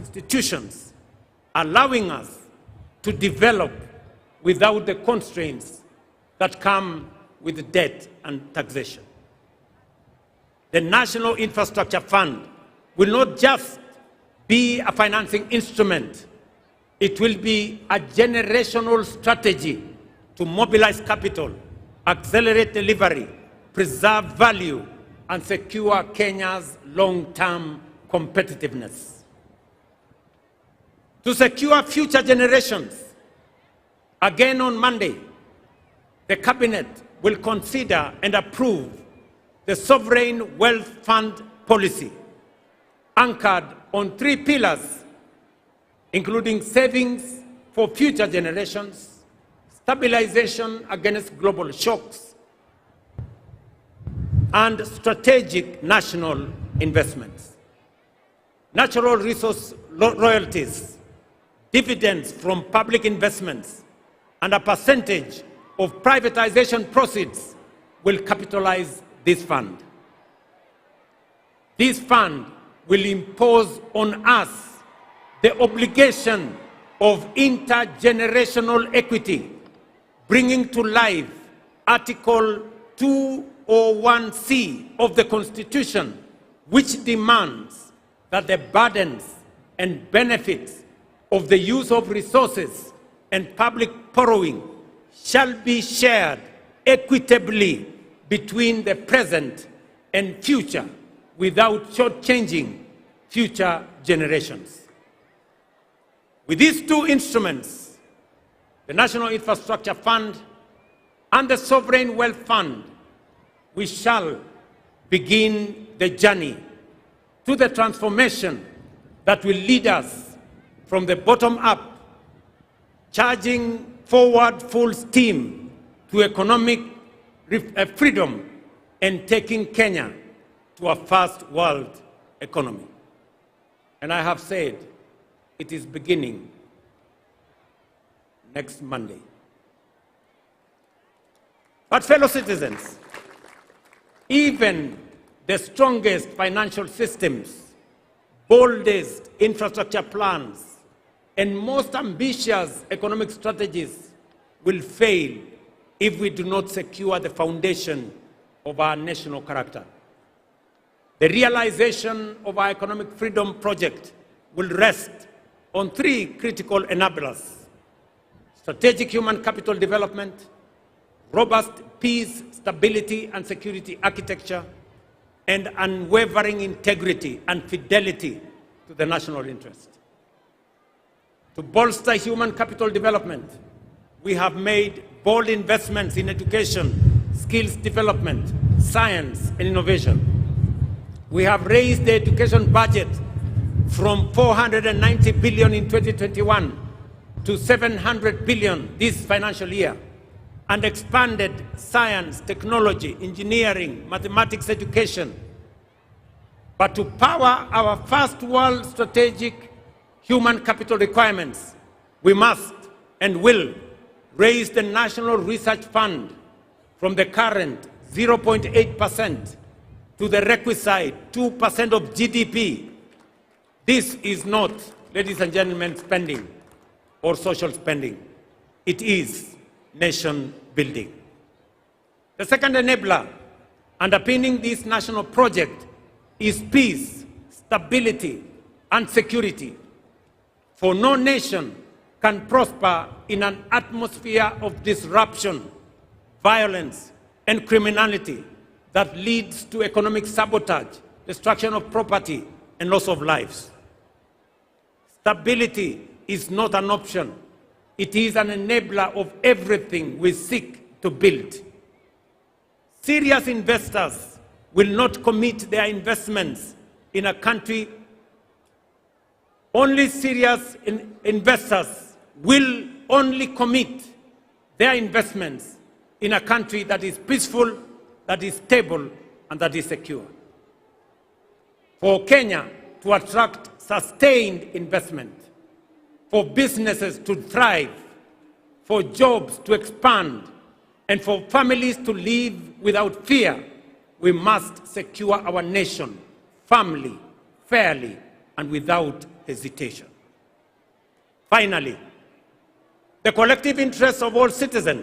institutions, allowing us to develop without the constraints that come with debt and taxation. The National Infrastructure Fund will not just be a financing instrument, it will be a generational strategy to mobilize capital, accelerate delivery, preserve value, and secure Kenya's long-term competitiveness. To secure future generations, again on Monday, the Cabinet will consider and approve the Sovereign Wealth Fund policy, anchored on 3 pillars, including savings for future generations, stabilization against global shocks, and strategic national investments. Natural resource royalties, dividends from public investments, and a percentage of privatization proceeds will capitalize this fund. This fund will impose on us the obligation of intergenerational equity, bringing to life Article 201C of the Constitution, which demands that the burdens and benefits of the use of resources and public borrowing shall be shared equitably between the present and future without shortchanging future generations. With these 2 instruments, the National Infrastructure Fund and the Sovereign Wealth Fund, we shall begin the journey to the transformation that will lead us from the bottom up, charging forward full steam to economic freedom and taking Kenya to a first world economy. And I have said it is beginning next Monday. But fellow citizens, even the strongest financial systems, boldest infrastructure plans, and most ambitious economic strategies will fail if we do not secure the foundation of our national character. The realization of our economic freedom project will rest on 3 critical enablers: strategic human capital development, robust peace, stability, and security architecture, and unwavering integrity and fidelity to the national interest. To bolster human capital development, we have made bold investments in education, skills development, science, and innovation. We have raised the education budget from 490 billion in 2021 to 700 billion this financial year, and expanded science, technology, engineering, mathematics education. But to power our first world strategic human capital requirements, we must and will raise the National Research Fund from the current 0.8% to the requisite 2% of GDP. This is not, ladies and gentlemen, spending or social spending. It is nation building. The second enabler underpinning this national project is peace, stability, and security. For no nation can prosper in an atmosphere of disruption, violence, and criminality that leads to economic sabotage, destruction of property, and loss of lives. Stability is not an option. It is an enabler of everything we seek to build. Serious investors will not commit their investments in a country. Only serious investors will only commit their investments in a country that is peaceful, that is stable, and that is secure. For Kenya to attract sustained investment, for businesses to thrive, for jobs to expand, and for families to live without fear, we must secure our nation firmly, fairly, and without hesitation. Finally, the collective interests of all citizens